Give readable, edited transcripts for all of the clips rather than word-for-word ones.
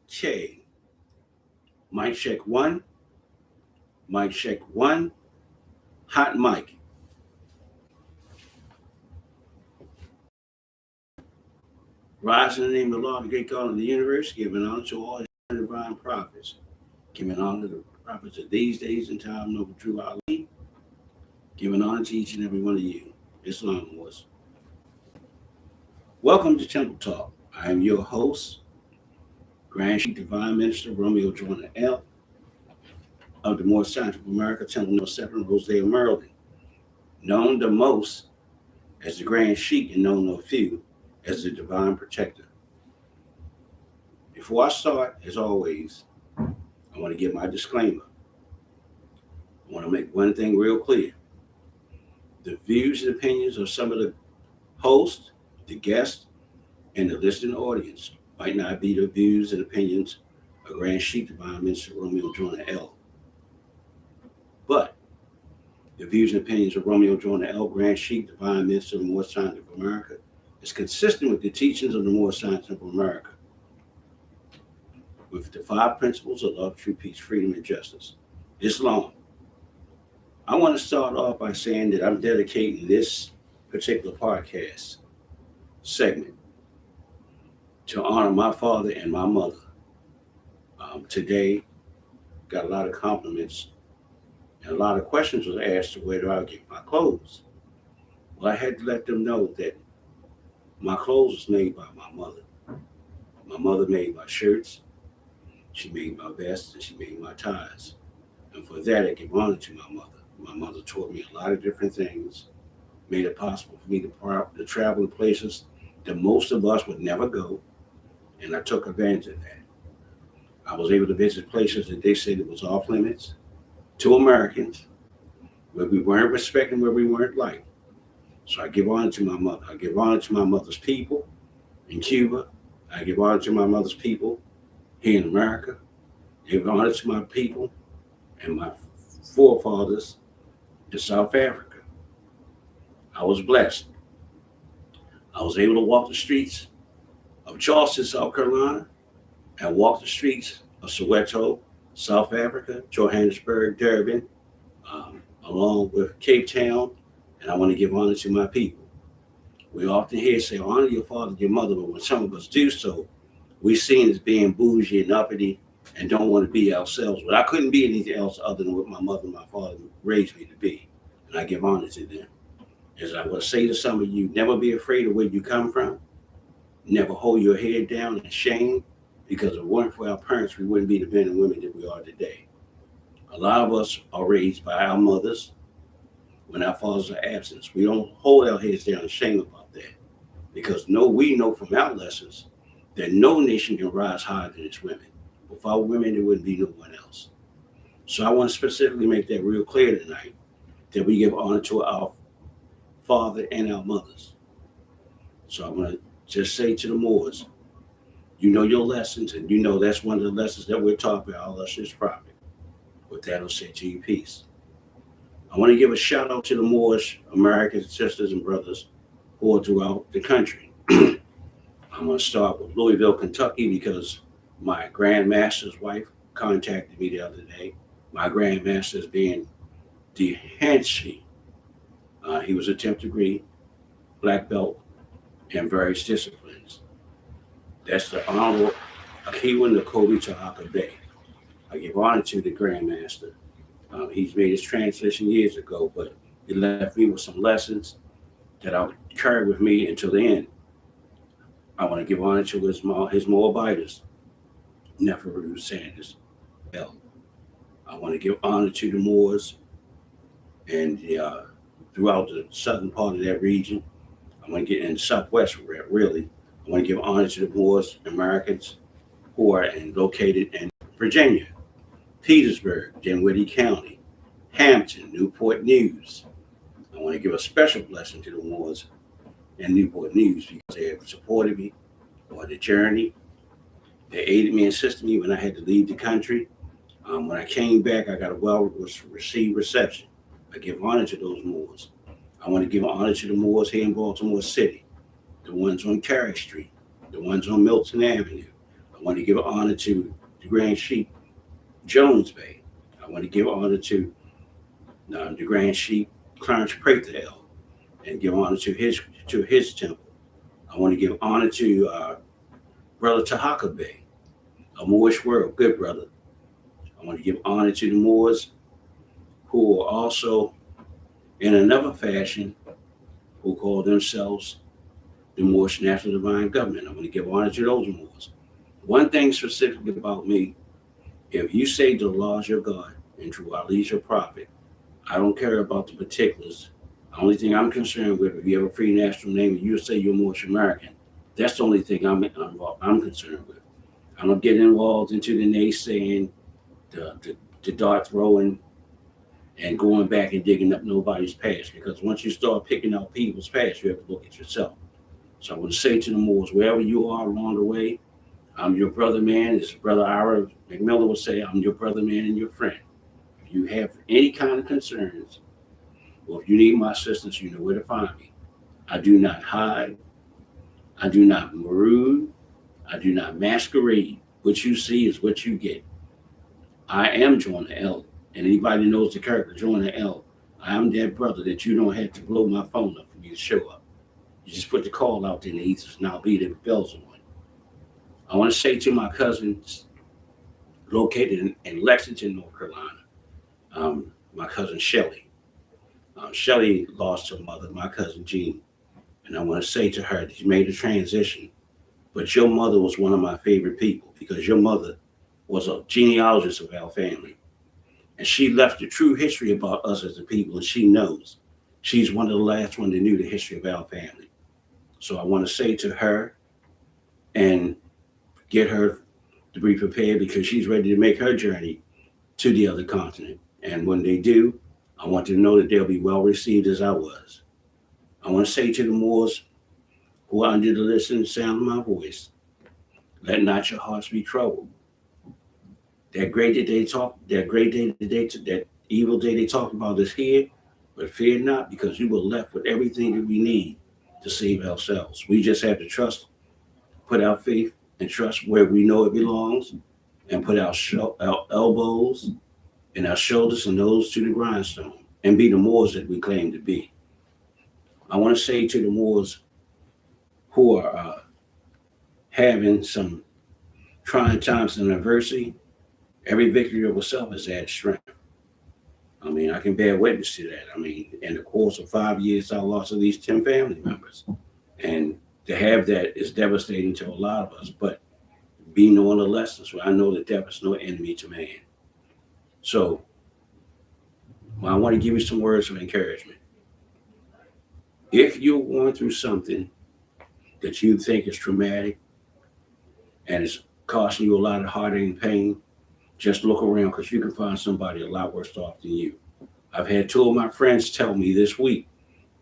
Okay. Mic check one. Mic check one. Hot mic. Rise in the name of the Lord, the great God of the universe, giving honor to all his divine prophets. Giving honor to the prophets of these days and time, Noble True Ali. Giving honor to each and every one of you. Islam was. Welcome to Temple Talk. I am your host, Grand Sheik Divine Minister Romeo Joyner L. of the Moorish Science of America, Temple No. 7, Rosedale, Maryland. Known the most as the Grand Sheik and known to a few as the Divine Protector. Before I start, as always, I want to give my disclaimer. I want to make one thing real clear. The views and opinions of some of the hosts, the guests, and the listening audience might not be the views and opinions of Grand Sheik Divine Minister Romeo Joyner L. But the views and opinions of Romeo Joyner L. Grand Sheik Divine Minister of the Moorish Science of America is consistent with the teachings of the Moorish Science of America, with the 5 principles of love, truth, peace, freedom, and justice. Islam. I want to start off by saying that I'm dedicating this particular podcast segment to honor my father and my mother. Today, got a lot of compliments and a lot of questions was asked to where do I get my clothes. Well, I had to let them know that my clothes was made by my mother. My mother made my shirts, she made my vests, and she made my ties. And for that, I give honor to my mother. My mother taught me a lot of different things, made it possible for me to travel to places that most of us would never go, and I took advantage of that. I was able to visit places that they said it was off limits to Americans, where we weren't respecting, where we weren't liked. So I give honor to my mother. I give honor to my mother's people in Cuba. I give honor to my mother's people here in America. I give honor to my people and my forefathers in South Africa. I was blessed. I was able to walk the streets of Charleston, South Carolina, and walk the streets of Soweto, South Africa, Johannesburg, Durban, along with Cape Town, and I want to give honor to my people. We often hear say, honor your father and your mother, but when some of us do so, we're seen as being bougie and uppity and don't want to be ourselves. But I couldn't be anything else other than what my mother and my father raised me to be, and I give honor to them. As I would say to some of you, never be afraid of where you come from. Never hold your head down in shame, because if it weren't for our parents, we wouldn't be the men and women that we are today. A lot of us are raised by our mothers when our fathers are absent. We don't hold our heads down in shame about that, because we know from our lessons that no nation can rise higher than its women. Without women, there wouldn't be no one else. So I want to specifically make that real clear tonight, that we give honor to our father and our mothers. So I'm going to just say to the Moors, you know your lessons, and you know that's one of the lessons that we're taught by our illustrious prophet. With that, I'll say to you, peace. I want to give a shout out to the Moorish American sisters and brothers who are throughout the country. I'm going to start with Louisville, Kentucky, because my grandmaster's wife contacted me the other day. My grandmaster is being DeHancy. He was a 10th degree black belt in various disciplines. That's the Honorable Akiwa Nakobe Tahaka Bay. I give honor to the Grandmaster. He's made his transition years ago, but he left me with some lessons that I'll carry with me until the end. I want to give honor to his Moabites, Neferu Sanders. I want to give honor to the Moors and throughout the southern part of that region. I want to get in the southwest, really. I want to give honor to the Moors Americans who are located in Virginia, Petersburg, Dinwiddie County, Hampton, Newport News. I want to give a special blessing to the Moors in Newport News because they have supported me on the journey. They aided me and assisted me when I had to leave the country. When I came back, I got a well-received reception. I give honor to those Moors. I want to give honor to the Moors here in Baltimore City, the ones on Carey Street, the ones on Milton Avenue. I want to give honor to the Grand Sheik Jones Bay. I want to give honor to the Grand Sheik Clarence Prather and give honor to his temple. I want to give honor to Brother Tahaka Bey, a Moorish world, good brother. I want to give honor to the Moors who are also, in another fashion, who call themselves the Moorish National Divine Government. I want to give honor to those Moors. One thing specifically about me, if you say the law is your God and to Ali is your prophet, I don't care about the particulars. The only thing I'm concerned with, if you have a free national name and you say you're Moorish American, that's the only thing I'm concerned with. I don't get involved into the naysaying, the dart throwing, and going back and digging up nobody's past. Because once you start picking out people's past, you have to look at yourself. So I want to say to the Moors, wherever you are along the way, I'm your brother, man. As Brother Ira McMillan would say, I'm your brother, man, and your friend. If you have any kind of concerns, or if you need my assistance, you know where to find me. I do not hide. I do not maroon. I do not masquerade. What you see is what you get. I am Jonah L. And anybody that knows the character Jonah L., I am that brother that you don't have to blow my phone up for me to show up. You just put the call out in the ethers and I'll be there with bells on. I want to say to my cousins located in Lexington, North Carolina, my cousin Shelly. Shelly lost her mother, my cousin Jean. And I want to say to her that she made a transition, but your mother was one of my favorite people because your mother was a genealogist of our family. And she left the true history about us as a people, and she knows. She's one of the last one that knew the history of our family. So I want to say to her and get her to be prepared because she's ready to make her journey to the other continent. And when they do, I want to know that they'll be well received as I was. I want to say to the Moors who are under the listening sound of my voice, let not your hearts be troubled. That evil day they talk about is here, but fear not, because you were left with everything that we need to save ourselves. We just have to trust, put our faith and trust where we know it belongs, and put our elbows and our shoulders and nose to the grindstone, and be the Moors that we claim to be. I want to say to the Moors who are having some trying times and adversity, every victory over self is added strength. I mean, I can bear witness to that. I mean, in the course of 5 years, I lost at least 10 family members. And to have that is devastating to a lot of us. But be knowing the lessons, where I know that there is no enemy to man. So I want to give you some words of encouragement. If you're going through something that you think is traumatic and it's costing you a lot of heartache and pain, just look around because you can find somebody a lot worse off than you. I've had two of my friends tell me this week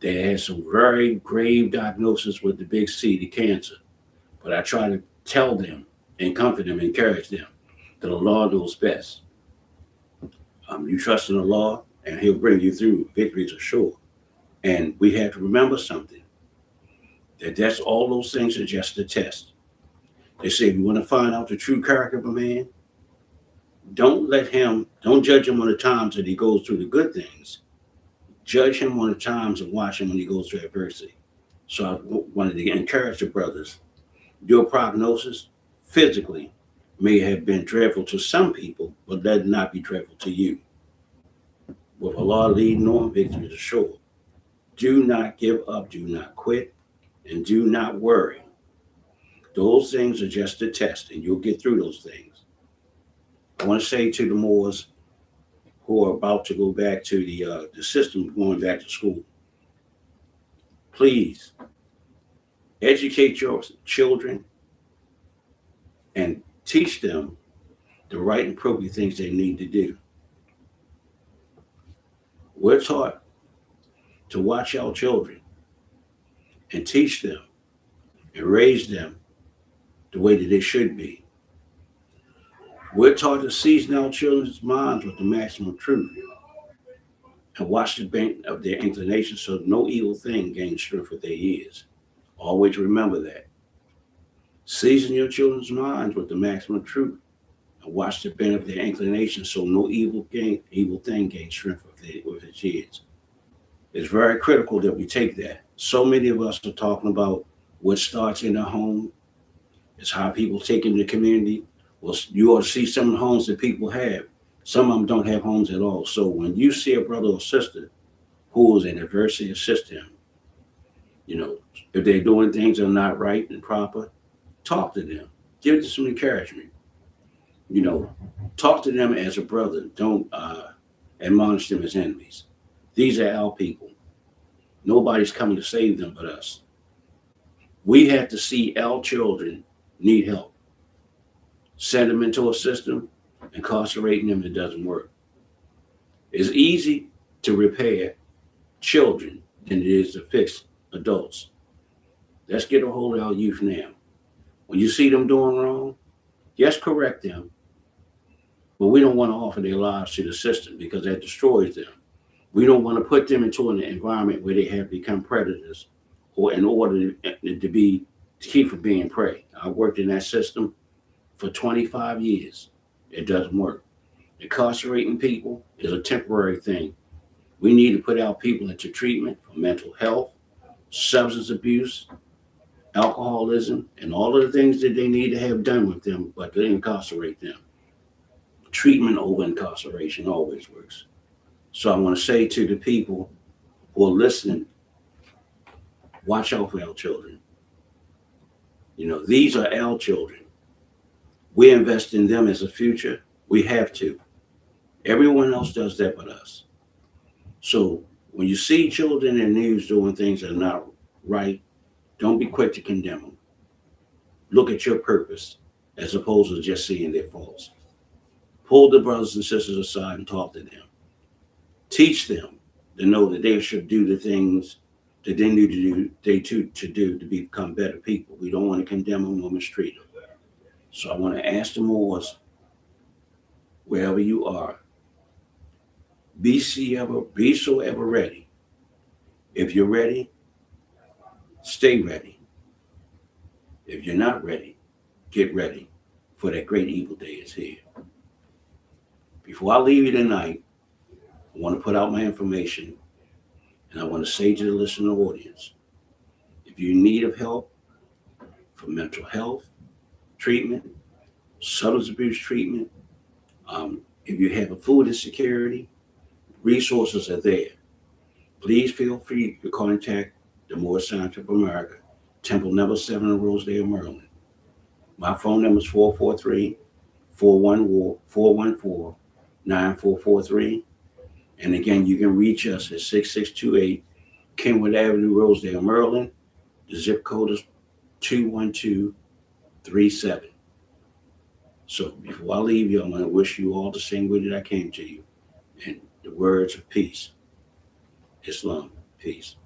they had some very grave diagnosis with the big C, the cancer. But I try to tell them and comfort them, encourage them that the law knows best. You trust in the law and he'll bring you through. Victories are sure. And we have to remember something, that's all those things are just a test. They say if you want to find out the true character of a man, don't judge him on the times that he goes through the good things. Judge him on the times and watch him when he goes through adversity. So I wanted to encourage the brothers. Your prognosis physically may have been dreadful to some people, but let it not be dreadful to you. With Allah leading on, victory is assured. Do not give up, do not quit, and do not worry. Those things are just a test, and you'll get through those things. I want to say to the Moors who are about to go back to the system, going back to school, please educate your children and teach them the right and appropriate things they need to do. We're taught to watch our children and teach them and raise them the way that they should be. We're taught to season our children's minds with the maximum truth and watch the bent of their inclinations so no evil thing gains strength with their ears. Always remember that. Season your children's minds with the maximum truth and watch the bend of their inclination so no evil thing gains strength with its kids. It's very critical that we take that. So many of us are talking about what starts in the home. It's how people take in the community. Well, you ought to see some of the homes that people have. Some of them don't have homes at all. So when you see a brother or sister who is in adversity, assist them. You know, if they're doing things that are not right and proper, talk to them. Give them some encouragement. You know, talk to them as a brother. Don't admonish them as enemies. These are our people. Nobody's coming to save them but us. We have to see our children need help. Send them into a system, incarcerating them, it doesn't work. It's easy to repair children than it is to fix adults. Let's get a hold of our youth now. When you see them doing wrong, yes, correct them, but we don't want to offer their lives to the system because that destroys them. We don't want to put them into an environment where they have become predators or in order to keep from being prey. I worked in that system for 25 years. It doesn't work. Incarcerating people is a temporary thing. We need to put our people into treatment for mental health, substance abuse, alcoholism, and all of the things that they need to have done with them, but they incarcerate them. Treatment over incarceration always works. So I want to say to the people who are listening, watch out for our children. You know, these are our children. We invest in them as a future. We have to. Everyone else does that but us. So when you see children in the news doing things that are not right, don't be quick to condemn them. Look at your purpose as opposed to just seeing their faults. Pull the brothers and sisters aside and talk to them. Teach them to know that they should do the things that they need to do to become better people. We don't want to condemn them or mistreat them. So I want to ask the Moors, wherever you are, be so ever ready. If you're ready, stay ready. If you're not ready, get ready, for that great evil day is here. Before I leave you tonight, I want to put out my information, and I want to say to the listening audience, if you need of help for mental health treatment, substance abuse treatment, if you have a food insecurity, resources are there. Please feel free to contact the Moorish Center of America, Temple number 7 in Rosedale, Maryland. My phone number is 443-414-9443. And again, you can reach us at 6628 Kenwood Avenue, Rosedale, Maryland. The zip code is 21237. So before I leave you, I'm going to wish you all the same way that I came to you. And the words of peace. Islam, peace.